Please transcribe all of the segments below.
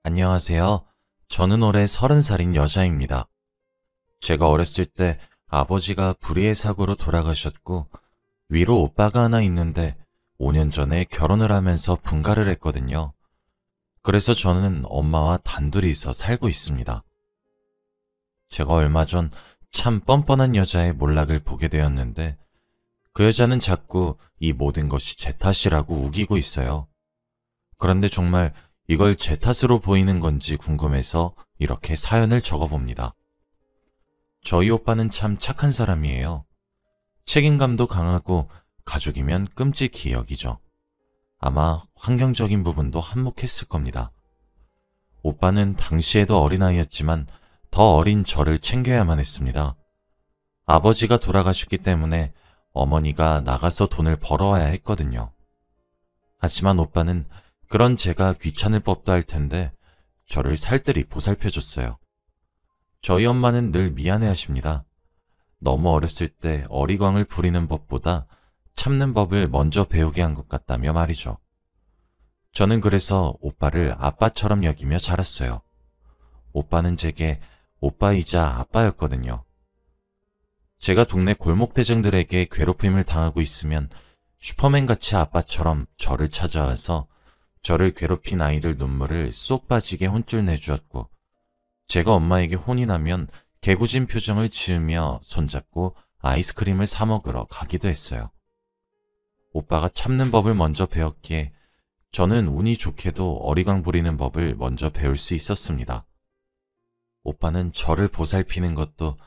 안녕하세요. 저는 올해 30살인 여자입니다. 제가 어렸을 때 아버지가 불의의 사고로 돌아가셨고, 위로 오빠가 하나 있는데 5년 전에 결혼을 하면서 분가를 했거든요. 그래서 저는 엄마와 단둘이서 살고 있습니다. 제가 얼마 전 참 뻔뻔한 여자의 몰락을 보게 되었는데, 그 여자는 자꾸 이 모든 것이 제 탓이라고 우기고 있어요. 그런데 정말 이걸 제 탓으로 보이는 건지 궁금해서 이렇게 사연을 적어봅니다. 저희 오빠는 참 착한 사람이에요. 책임감도 강하고 가족이면 끔찍히 여기죠. 아마 환경적인 부분도 한몫했을 겁니다. 오빠는 당시에도 어린아이였지만 더 어린 저를 챙겨야만 했습니다. 아버지가 돌아가셨기 때문에 어머니가 나가서 돈을 벌어와야 했거든요. 하지만 오빠는 그런 제가 귀찮을 법도 할 텐데 저를 살뜰히 보살펴줬어요. 저희 엄마는 늘 미안해 하십니다. 너무 어렸을 때 어리광을 부리는 법보다 참는 법을 먼저 배우게 한 것 같다며 말이죠. 저는 그래서 오빠를 아빠처럼 여기며 자랐어요. 오빠는 제게 오빠이자 아빠였거든요. 제가 동네 골목대장들에게 괴롭힘을 당하고 있으면 슈퍼맨같이 아빠처럼 저를 찾아와서 저를 괴롭힌 아이들 눈물을 쏙 빠지게 혼쭐 내주었고, 제가 엄마에게 혼이 나면 개구진 표정을 지으며 손잡고 아이스크림을 사 먹으러 가기도 했어요. 오빠가 참는 법을 먼저 배웠기에 저는 운이 좋게도 어리광 부리는 법을 먼저 배울 수 있었습니다. 오빠는 저를 보살피는 것도,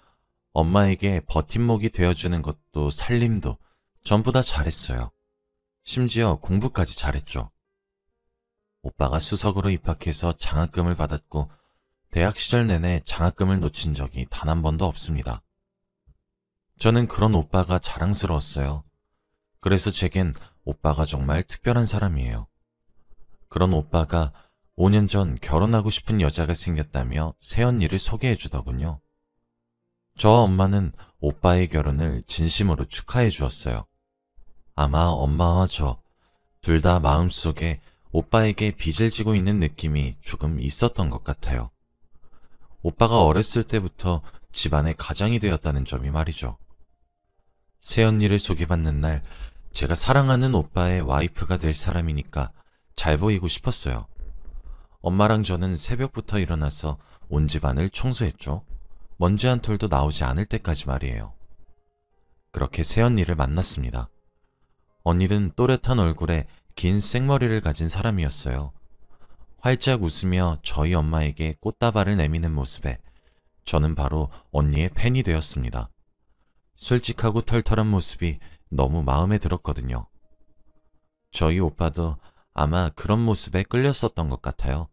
엄마에게 버팀목이 되어주는 것도, 살림도 전부 다 잘했어요. 심지어 공부까지 잘했죠. 오빠가 수석으로 입학해서 장학금을 받았고, 대학 시절 내내 장학금을 놓친 적이 단 한 번도 없습니다. 저는 그런 오빠가 자랑스러웠어요. 그래서 제겐 오빠가 정말 특별한 사람이에요. 그런 오빠가 5년 전 결혼하고 싶은 여자가 생겼다며 새언니를 소개해 주더군요. 저와 엄마는 오빠의 결혼을 진심으로 축하해 주었어요. 아마 엄마와 저 둘 다 마음속에 오빠에게 빚을 지고 있는 느낌이 조금 있었던 것 같아요. 오빠가 어렸을 때부터 집안의 가장이 되었다는 점이 말이죠. 새언니를 소개받는 날, 제가 사랑하는 오빠의 와이프가 될 사람이니까 잘 보이고 싶었어요. 엄마랑 저는 새벽부터 일어나서 온 집안을 청소했죠. 먼지 한 톨도 나오지 않을 때까지 말이에요. 그렇게 새언니를 만났습니다. 언니는 또렷한 얼굴에 긴 생머리를 가진 사람이었어요. 활짝 웃으며 저희 엄마에게 꽃다발을 내미는 모습에 저는 바로 언니의 팬이 되었습니다. 솔직하고 털털한 모습이 너무 마음에 들었거든요. 저희 오빠도 아마 그런 모습에 끌렸었던 것 같아요.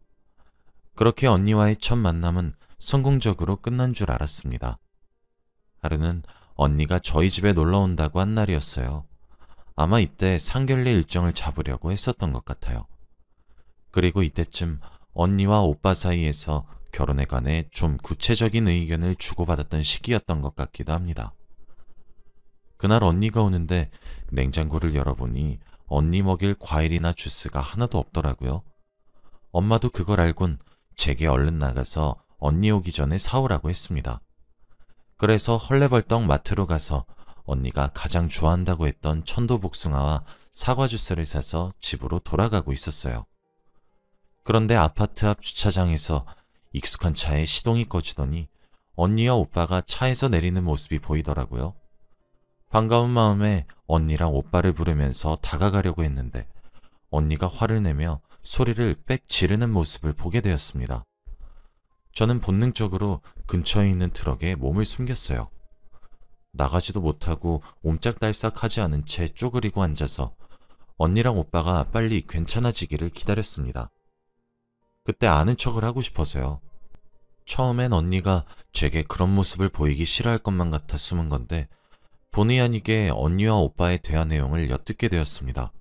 그렇게 언니와의 첫 만남은 성공적으로 끝난 줄 알았습니다. 하루는 언니가 저희 집에 놀러 온다고 한 날이었어요. 아마 이때 상견례 일정을 잡으려고 했었던 것 같아요. 그리고 이때쯤 언니와 오빠 사이에서 결혼에 관해 좀 구체적인 의견을 주고받았던 시기였던 것 같기도 합니다. 그날 언니가 오는데 냉장고를 열어보니 언니 먹일 과일이나 주스가 하나도 없더라고요. 엄마도 그걸 알곤 제게 얼른 나가서 언니 오기 전에 사오라고 했습니다. 그래서 헐레벌떡 마트로 가서 언니가 가장 좋아한다고 했던 천도복숭아와 사과 주스를 사서 집으로 돌아가고 있었어요. 그런데 아파트 앞 주차장에서 익숙한 차에 시동이 꺼지더니 언니와 오빠가 차에서 내리는 모습이 보이더라고요. 반가운 마음에 언니랑 오빠를 부르면서 다가가려고 했는데 언니가 화를 내며 소리를 빽 지르는 모습을 보게 되었습니다. 저는 본능적으로 근처에 있는 트럭에 몸을 숨겼어요. 나가지도 못하고 옴짝달싹하지 않은 채 쪼그리고 앉아서 언니랑 오빠가 빨리 괜찮아지기를 기다렸습니다. 그때 아는 척을 하고 싶어서요. 처음엔 언니가 제게 그런 모습을 보이기 싫어할 것만 같아 숨은 건데 본의 아니게 언니와 오빠의 대화 내용을 엿듣게 되었습니다.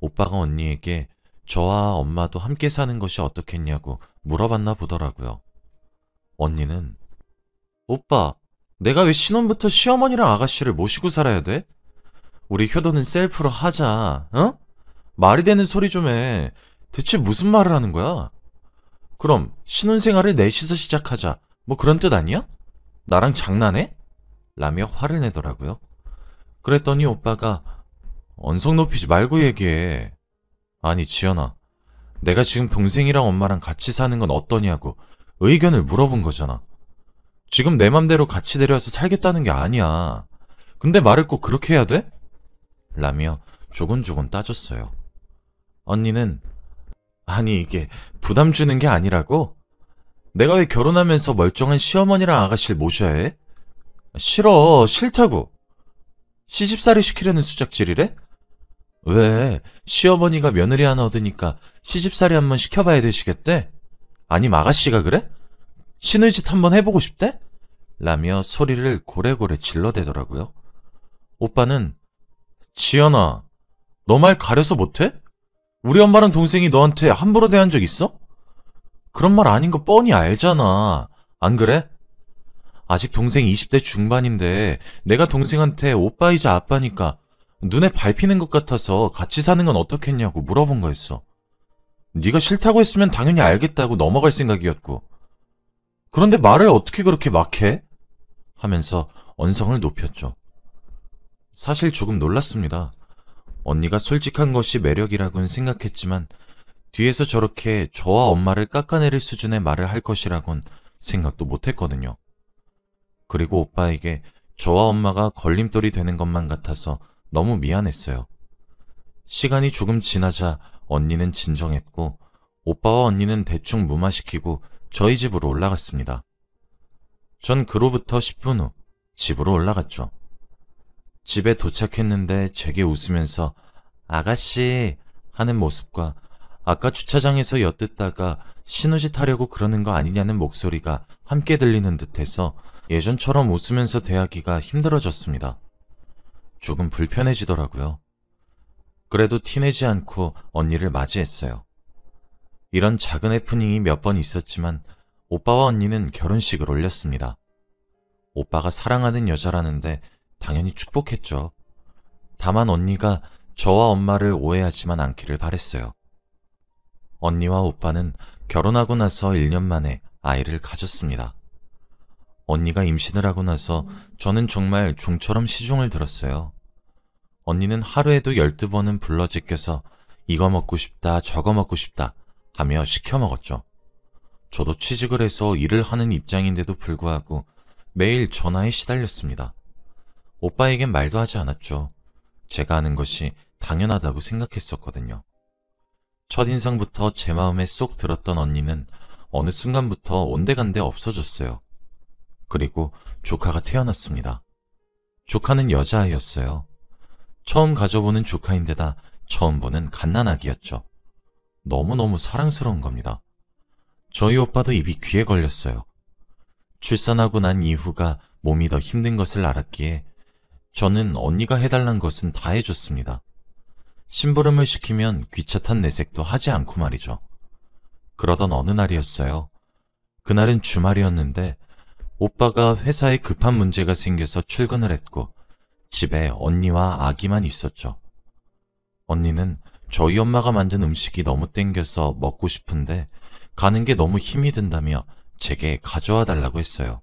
오빠가 언니에게 저와 엄마도 함께 사는 것이 어떻겠냐고 물어봤나 보더라고요. 언니는 오빠, 내가 왜 신혼부터 시어머니랑 아가씨를 모시고 살아야 돼? 우리 효도는 셀프로 하자, 어? 말이 되는 소리 좀 해. 대체 무슨 말을 하는 거야? 그럼 신혼생활을 넷이서 시작하자. 뭐 그런 뜻 아니야? 나랑 장난해? 라며 화를 내더라고요. 그랬더니 오빠가 언성 높이지 말고 얘기해. 아니 지연아, 내가 지금 동생이랑 엄마랑 같이 사는 건 어떠냐고 의견을 물어본 거잖아. 지금 내 맘대로 같이 데려와서 살겠다는 게 아니야. 근데 말을 꼭 그렇게 해야 돼? 라며 조곤조곤 따졌어요. 언니는 아니 이게 부담 주는 게 아니라고? 내가 왜 결혼하면서 멀쩡한 시어머니랑 아가씨를 모셔야 해? 싫어, 싫다고. 시집살이 시키려는 수작질이래? 왜? 시어머니가 며느리 하나 얻으니까 시집살이 한번 시켜봐야 되시겠대? 아님 아가씨가 그래? 시느짓 한번 해보고 싶대? 라며 소리를 고래고래 질러대더라고요. 오빠는 지연아, 너 말 가려서 못해? 우리 엄마랑 동생이 너한테 함부로 대한 적 있어? 그런 말 아닌 거 뻔히 알잖아. 안 그래? 아직 동생 20대 중반인데 내가 동생한테 오빠이자 아빠니까 눈에 밟히는 것 같아서 같이 사는 건 어떻겠냐고 물어본 거였어. 네가 싫다고 했으면 당연히 알겠다고 넘어갈 생각이었고. 그런데 말을 어떻게 그렇게 막 해? 하면서 언성을 높였죠. 사실 조금 놀랐습니다. 언니가 솔직한 것이 매력이라고는 생각했지만 뒤에서 저렇게 저와 엄마를 깎아내릴 수준의 말을 할 것이라곤 생각도 못했거든요. 그리고 오빠에게 저와 엄마가 걸림돌이 되는 것만 같아서 너무 미안했어요. 시간이 조금 지나자 언니는 진정했고 오빠와 언니는 대충 무마시키고 저희 집으로 올라갔습니다. 전 그로부터 10분 후 집으로 올라갔죠. 집에 도착했는데 제게 웃으면서 아가씨 하는 모습과 아까 주차장에서 엿듣다가 신우짓 하려고 그러는 거 아니냐는 목소리가 함께 들리는 듯해서 예전처럼 웃으면서 대하기가 힘들어졌습니다. 조금 불편해지더라고요. 그래도 티내지 않고 언니를 맞이했어요. 이런 작은 해프닝이 몇 번 있었지만 오빠와 언니는 결혼식을 올렸습니다. 오빠가 사랑하는 여자라는데 당연히 축복했죠. 다만 언니가 저와 엄마를 오해하지만 않기를 바랬어요. 언니와 오빠는 결혼하고 나서 1년 만에 아이를 가졌습니다. 언니가 임신을 하고 나서 저는 정말 종처럼 시중을 들었어요. 언니는 하루에도 12번은 불러 제껴서 이거 먹고 싶다 저거 먹고 싶다 하며 시켜 먹었죠. 저도 취직을 해서 일을 하는 입장인데도 불구하고 매일 전화에 시달렸습니다. 오빠에겐 말도 하지 않았죠. 제가 하는 것이 당연하다고 생각했었거든요. 첫인상부터 제 마음에 쏙 들었던 언니는 어느 순간부터 온데간데 없어졌어요. 그리고 조카가 태어났습니다. 조카는 여자아이였어요. 처음 가져보는 조카인데다 처음 보는 갓난아기였죠. 너무너무 사랑스러운 겁니다. 저희 오빠도 입이 귀에 걸렸어요. 출산하고 난 이후가 몸이 더 힘든 것을 알았기에 저는 언니가 해달란 것은 다 해줬습니다. 심부름을 시키면 귀차탄 내색도 하지 않고 말이죠. 그러던 어느 날이었어요. 그날은 주말이었는데 오빠가 회사에 급한 문제가 생겨서 출근을 했고 집에 언니와 아기만 있었죠. 언니는 저희 엄마가 만든 음식이 너무 땡겨서 먹고 싶은데 가는 게 너무 힘이 든다며 제게 가져와 달라고 했어요.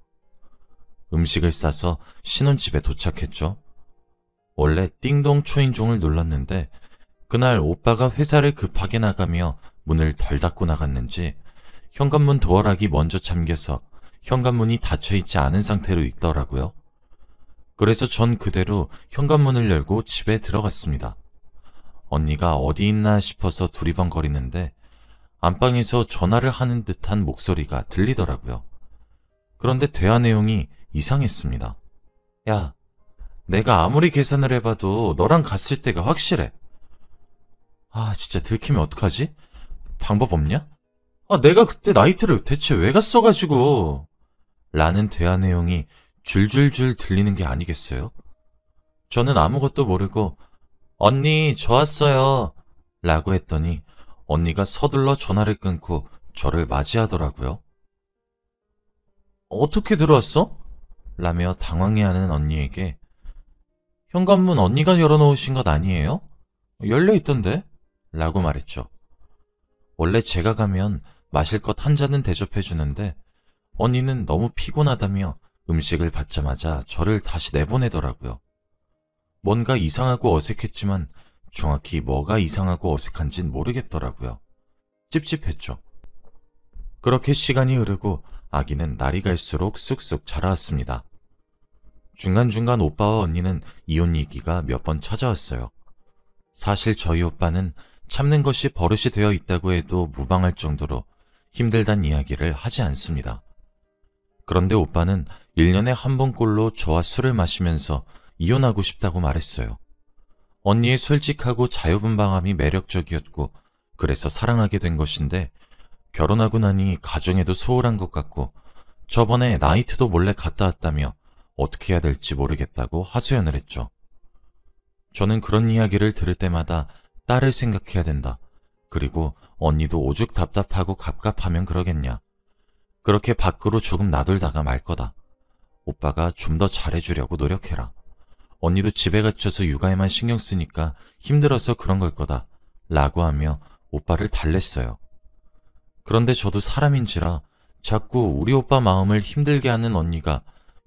음식을 싸서 신혼집에 도착했죠. 원래 띵동 초인종을 눌렀는데 그날 오빠가 회사를 급하게 나가며 문을 덜 닫고 나갔는지 현관문 도어락이 먼저 잠겨서 현관문이 닫혀있지 않은 상태로 있더라고요. 그래서 전 그대로 현관문을 열고 집에 들어갔습니다. 언니가 어디 있나 싶어서 두리번거리는데 안방에서 전화를 하는 듯한 목소리가 들리더라고요. 그런데 대화 내용이 이상했습니다. 야, 내가 아무리 계산을 해봐도 너랑 갔을 때가 확실해. 아, 진짜 들키면 어떡하지? 방법 없냐? 아, 내가 그때 나이트를 대체 왜 갔어가지고. 라는 대화 내용이 줄줄줄 들리는 게 아니겠어요? 저는 아무것도 모르고 언니, 저 왔어요. 라고 했더니 언니가 서둘러 전화를 끊고 저를 맞이하더라고요. 어떻게 들어왔어? 라며 당황해하는 언니에게 현관문 언니가 열어놓으신 것 아니에요? 열려있던데? 라고 말했죠. 원래 제가 가면 마실 것 한 잔은 대접해주는데 언니는 너무 피곤하다며 음식을 받자마자 저를 다시 내보내더라고요. 뭔가 이상하고 어색했지만 정확히 뭐가 이상하고 어색한진 모르겠더라고요. 찝찝했죠. 그렇게 시간이 흐르고 아기는 날이 갈수록 쑥쑥 자라왔습니다. 중간중간 오빠와 언니는 이혼 얘기가 몇 번 찾아왔어요. 사실 저희 오빠는 참는 것이 버릇이 되어 있다고 해도 무방할 정도로 힘들단 이야기를 하지 않습니다. 그런데 오빠는 1년에 한 번꼴로 저와 술을 마시면서 이혼하고 싶다고 말했어요. 언니의 솔직하고 자유분방함이 매력적이었고 그래서 사랑하게 된 것인데 결혼하고 나니 가정에도 소홀한 것 같고 저번에 나이트도 몰래 갔다 왔다며 어떻게 해야 될지 모르겠다고 하소연을 했죠. 저는 그런 이야기를 들을 때마다 딸을 생각해야 된다. 그리고 언니도 오죽 답답하고 갑갑하면 그러겠냐. 그렇게 밖으로 조금 나돌다가 말 거다. 오빠가 좀 더 잘해주려고 노력해라. 언니도 집에 갇혀서 육아에만 신경 쓰니까 힘들어서 그런 걸 거다. 라고 하며 오빠를 달랬어요. 그런데 저도 사람인지라 자꾸 우리 오빠 마음을 힘들게 하는 언니가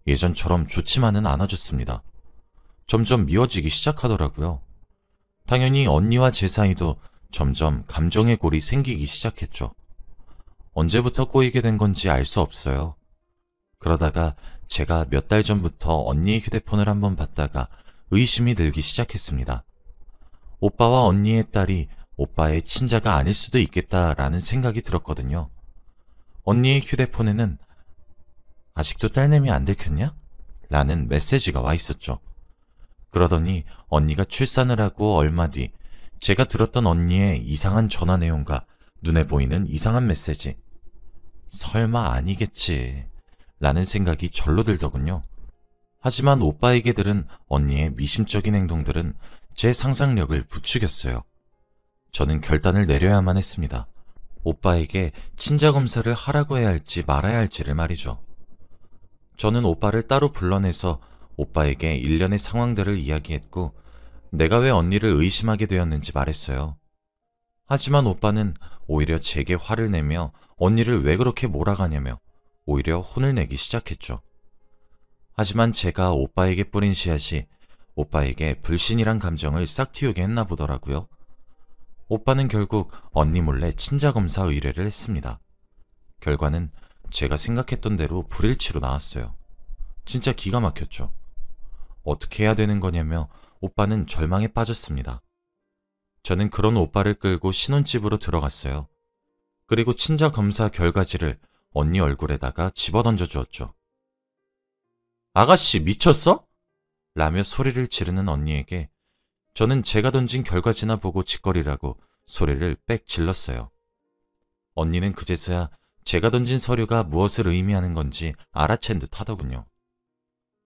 예전처럼 좋지만은 않아졌습니다. 점점 미워지기 시작하더라고요. 당연히 언니와 제 사이도 점점 감정의 골이 생기기 시작했죠. 언제부터 꼬이게 된 건지 알 수 없어요. 그러다가 제가 몇 달 전부터 언니의 휴대폰을 한번 봤다가 의심이 들기 시작했습니다. 오빠와 언니의 딸이 오빠의 친자가 아닐 수도 있겠다라는 생각이 들었거든요. 언니의 휴대폰에는 아직도 딸내미 안 들켰냐? 라는 메시지가 와 있었죠. 그러더니 언니가 출산을 하고 얼마 뒤 제가 들었던 언니의 이상한 전화 내용과 눈에 보이는 이상한 메시지. 설마 아니겠지 라는 생각이 절로 들더군요. 하지만 오빠에게 들은 언니의 미심적인 행동들은 제 상상력을 부추겼어요. 저는 결단을 내려야만 했습니다. 오빠에게 친자 검사를 하라고 해야 할지 말아야 할지를 말이죠. 저는 오빠를 따로 불러내서 오빠에게 일련의 상황들을 이야기했고 내가 왜 언니를 의심하게 되었는지 말했어요. 하지만 오빠는 오히려 제게 화를 내며 언니를 왜 그렇게 몰아가냐며 오히려 혼을 내기 시작했죠. 하지만 제가 오빠에게 뿌린 씨앗이 오빠에게 불신이란 감정을 싹 틔우게 했나 보더라고요. 오빠는 결국 언니 몰래 친자검사 의뢰를 했습니다. 결과는 제가 생각했던 대로 불일치로 나왔어요. 진짜 기가 막혔죠. 어떻게 해야 되는 거냐며 오빠는 절망에 빠졌습니다. 저는 그런 오빠를 끌고 신혼집으로 들어갔어요. 그리고 친자검사 결과지를 언니 얼굴에다가 집어던져 주었죠. 아가씨 미쳤어? 라며 소리를 지르는 언니에게 저는 제가 던진 결과지나 보고 짓거리라고 소리를 빽 질렀어요. 언니는 그제서야 제가 던진 서류가 무엇을 의미하는 건지 알아챈 듯 하더군요.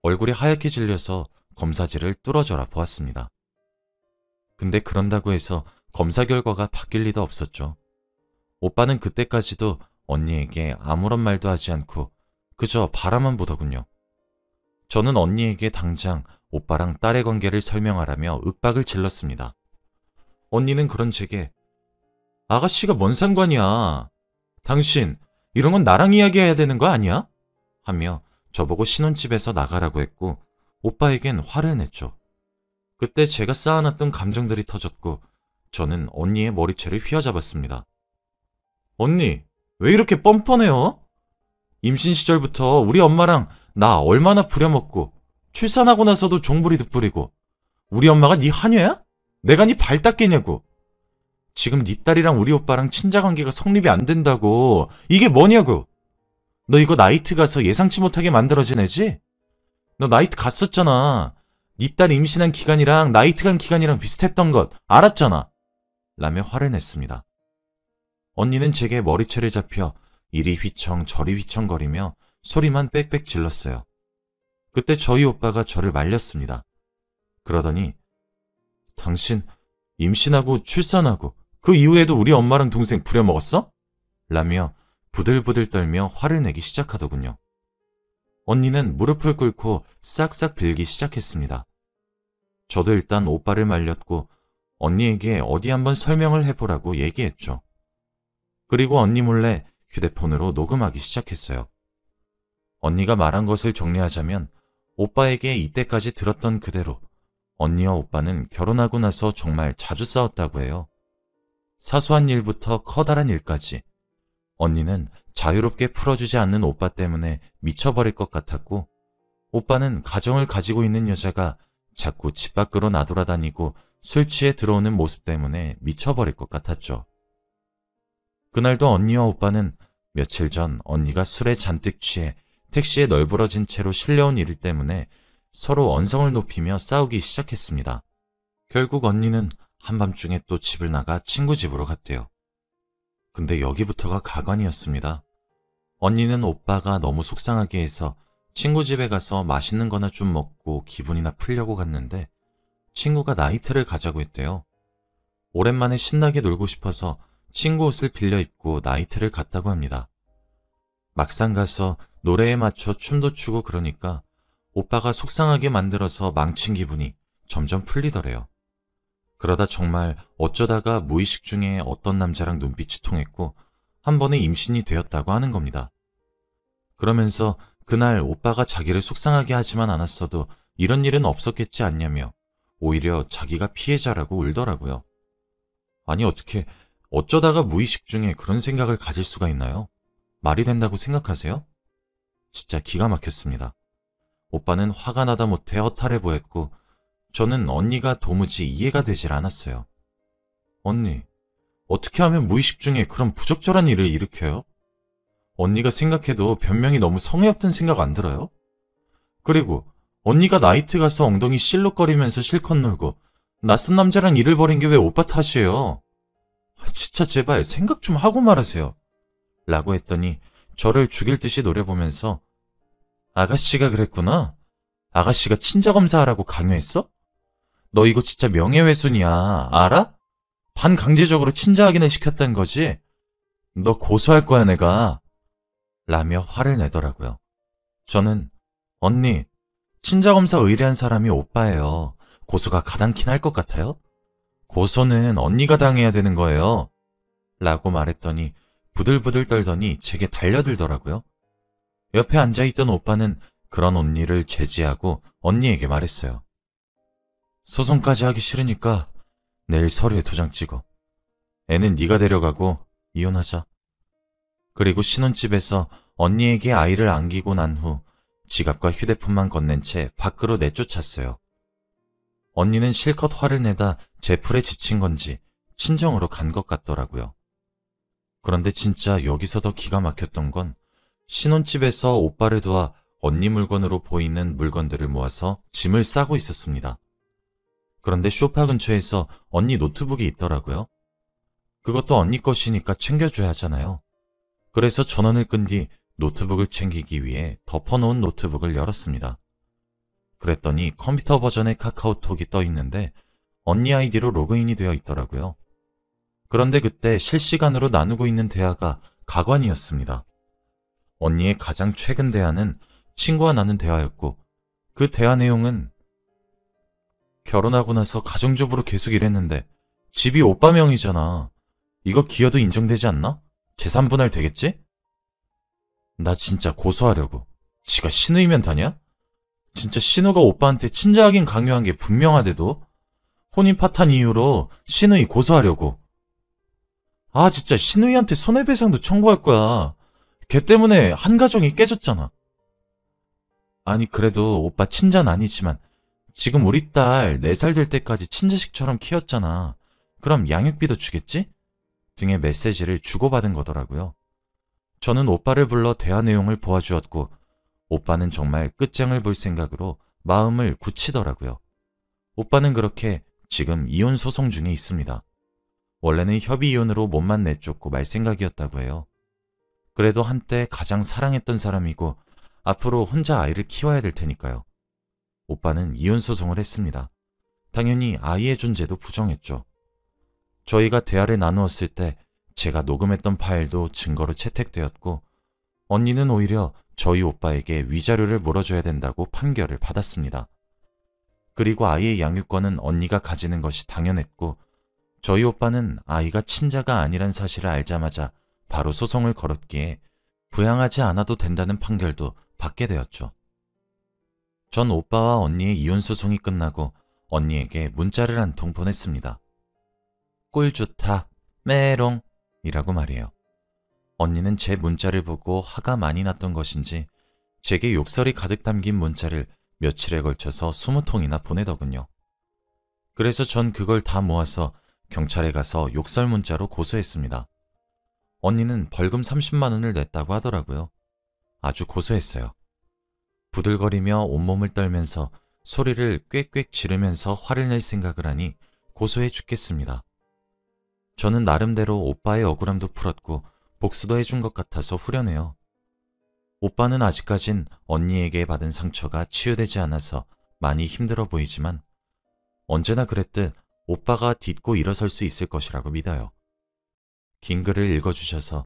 얼굴이 하얗게 질려서 검사지를 뚫어져라 보았습니다. 근데 그런다고 해서 검사 결과가 바뀔 리도 없었죠. 오빠는 그때까지도 언니에게 아무런 말도 하지 않고 그저 바라만 보더군요. 저는 언니에게 당장 오빠랑 딸의 관계를 설명하라며 윽박을 질렀습니다. 언니는 그런 제게 아가씨가 뭔 상관이야. 당신 이런 건 나랑 이야기해야 되는 거 아니야? 하며 저보고 신혼집에서 나가라고 했고 오빠에겐 화를 냈죠. 그때 제가 쌓아놨던 감정들이 터졌고 저는 언니의 머리채를 휘어잡았습니다. 언니, 왜 이렇게 뻔뻔해요? 임신 시절부터 우리 엄마랑 나 얼마나 부려먹고 출산하고 나서도 종부리도 뿌리고 우리 엄마가 네 하녀야? 내가 네 발 닦이냐고. 지금 네 딸이랑 우리 오빠랑 친자관계가 성립이 안 된다고. 이게 뭐냐고. 너 이거 나이트 가서 예상치 못하게 만들어진 애지? 너 나이트 갔었잖아. 네 딸 임신한 기간이랑 나이트 간 기간이랑 비슷했던 것 알았잖아. 라며 화를 냈습니다. 언니는 제게 머리채를 잡혀 이리 휘청 저리 휘청거리며 소리만 빽빽 질렀어요. 그때 저희 오빠가 저를 말렸습니다. 그러더니 당신 임신하고 출산하고 그 이후에도 우리 엄마랑 동생 부려먹었어? 라며 부들부들 떨며 화를 내기 시작하더군요. 언니는 무릎을 꿇고 싹싹 빌기 시작했습니다. 저도 일단 오빠를 말렸고 언니에게 어디 한번 설명을 해보라고 얘기했죠. 그리고 언니 몰래 휴대폰으로 녹음하기 시작했어요. 언니가 말한 것을 정리하자면 오빠에게 이때까지 들었던 그대로 언니와 오빠는 결혼하고 나서 정말 자주 싸웠다고 해요. 사소한 일부터 커다란 일까지 언니는 자유롭게 풀어주지 않는 오빠 때문에 미쳐버릴 것 같았고, 오빠는 가정을 가지고 있는 여자가 자꾸 집 밖으로 나돌아다니고 술 취해 들어오는 모습 때문에 미쳐버릴 것 같았죠. 그날도 언니와 오빠는 며칠 전 언니가 술에 잔뜩 취해 택시에 널브러진 채로 실려온 일 때문에 서로 언성을 높이며 싸우기 시작했습니다. 결국 언니는 한밤중에 또 집을 나가 친구 집으로 갔대요. 근데 여기부터가 가관이었습니다. 언니는 오빠가 너무 속상하게 해서 친구 집에 가서 맛있는 거나 좀 먹고 기분이나 풀려고 갔는데 친구가 나이트를 가자고 했대요. 오랜만에 신나게 놀고 싶어서 친구 옷을 빌려 입고 나이트를 갔다고 합니다. 막상 가서 노래에 맞춰 춤도 추고 그러니까 오빠가 속상하게 만들어서 망친 기분이 점점 풀리더래요. 그러다 정말 어쩌다가 무의식 중에 어떤 남자랑 눈빛이 통했고 한 번에 임신이 되었다고 하는 겁니다. 그러면서 그날 오빠가 자기를 속상하게 하지만 않았어도 이런 일은 없었겠지 않냐며 오히려 자기가 피해자라고 울더라고요. 아니 어떻게 어쩌다가 무의식 중에 그런 생각을 가질 수가 있나요? 말이 된다고 생각하세요? 진짜 기가 막혔습니다. 오빠는 화가 나다 못해 허탈해 보였고 저는 언니가 도무지 이해가 되질 않았어요. 언니, 어떻게 하면 무의식 중에 그런 부적절한 일을 일으켜요? 언니가 생각해도 변명이 너무 성의 없던 생각 안 들어요? 그리고 언니가 나이트 가서 엉덩이 실룩거리면서 실컷 놀고 낯선 남자랑 일을 벌인 게 왜 오빠 탓이에요? 진짜 제발 생각 좀 하고 말하세요. 라고 했더니 저를 죽일 듯이 노려보면서 아가씨가 그랬구나? 아가씨가 친자검사하라고 강요했어? 너 이거 진짜 명예훼손이야. 알아? 반강제적으로 친자 확인을 시켰다는 거지? 너 고소할 거야 내가. 라며 화를 내더라고요. 저는 언니, 친자검사 의뢰한 사람이 오빠예요. 고소가 가당키나 할 것 같아요? 고소는 언니가 당해야 되는 거예요. 라고 말했더니 부들부들 떨더니 제게 달려들더라고요. 옆에 앉아있던 오빠는 그런 언니를 제지하고 언니에게 말했어요. 소송까지 하기 싫으니까 내일 서류에 도장 찍어. 애는 네가 데려가고 이혼하자. 그리고 신혼집에서 언니에게 아이를 안기고 난 후 지갑과 휴대폰만 건넨 채 밖으로 내쫓았어요. 언니는 실컷 화를 내다 제풀에 지친 건지 친정으로 간 것 같더라고요. 그런데 진짜 여기서 더 기가 막혔던 건 신혼집에서 오빠를 도와 언니 물건으로 보이는 물건들을 모아서 짐을 싸고 있었습니다. 그런데 소파 근처에서 언니 노트북이 있더라고요. 그것도 언니 것이니까 챙겨줘야 하잖아요. 그래서 전원을 끈 뒤 노트북을 챙기기 위해 덮어놓은 노트북을 열었습니다. 그랬더니 컴퓨터 버전의 카카오톡이 떠 있는데 언니 아이디로 로그인이 되어 있더라고요. 그런데 그때 실시간으로 나누고 있는 대화가 가관이었습니다. 언니의 가장 최근 대화는 친구와 나눈 대화였고 그 대화 내용은 결혼하고 나서 가정주부로 계속 일했는데 집이 오빠 명이잖아. 이거 기여도 인정되지 않나? 재산분할 되겠지? 나 진짜 고소하려고. 지가 신우이면 다냐? 진짜 신우가 오빠한테 친자 확인 강요한 게 분명하대도 혼인 파탄 이유로 신우이 고소하려고. 아 진짜 신우이한테 손해배상도 청구할 거야. 걔 때문에 한 가정이 깨졌잖아. 아니 그래도 오빠 친자는 아니지만 지금 우리 딸 4살 될 때까지 친자식처럼 키웠잖아. 그럼 양육비도 주겠지? 등의 메시지를 주고받은 거더라고요. 저는 오빠를 불러 대화 내용을 보아주었고 오빠는 정말 끝장을 볼 생각으로 마음을 굳히더라고요. 오빠는 그렇게 지금 이혼 소송 중에 있습니다. 원래는 협의 이혼으로 몸만 내쫓고 말 생각이었다고 해요. 그래도 한때 가장 사랑했던 사람이고 앞으로 혼자 아이를 키워야 될 테니까요. 오빠는 이혼 소송을 했습니다. 당연히 아이의 존재도 부정했죠. 저희가 대화를 나누었을 때 제가 녹음했던 파일도 증거로 채택되었고 언니는 오히려 저희 오빠에게 위자료를 물어줘야 된다고 판결을 받았습니다. 그리고 아이의 양육권은 언니가 가지는 것이 당연했고 저희 오빠는 아이가 친자가 아니란 사실을 알자마자 바로 소송을 걸었기에 부양하지 않아도 된다는 판결도 받게 되었죠. 전 오빠와 언니의 이혼 소송이 끝나고 언니에게 문자를 한 통 보냈습니다. 꼴 좋다, 메롱이라고 말이에요. 언니는 제 문자를 보고 화가 많이 났던 것인지 제게 욕설이 가득 담긴 문자를 며칠에 걸쳐서 20통이나 보내더군요. 그래서 전 그걸 다 모아서 경찰에 가서 욕설 문자로 고소했습니다. 언니는 벌금 30만 원을 냈다고 하더라고요. 아주 고소했어요. 부들거리며 온몸을 떨면서 소리를 꽥꽥 지르면서 화를 낼 생각을 하니 고소해 죽겠습니다. 저는 나름대로 오빠의 억울함도 풀었고 복수도 해준 것 같아서 후련해요. 오빠는 아직까진 언니에게 받은 상처가 치유되지 않아서 많이 힘들어 보이지만 언제나 그랬듯 오빠가 딛고 일어설 수 있을 것이라고 믿어요. 긴 글을 읽어주셔서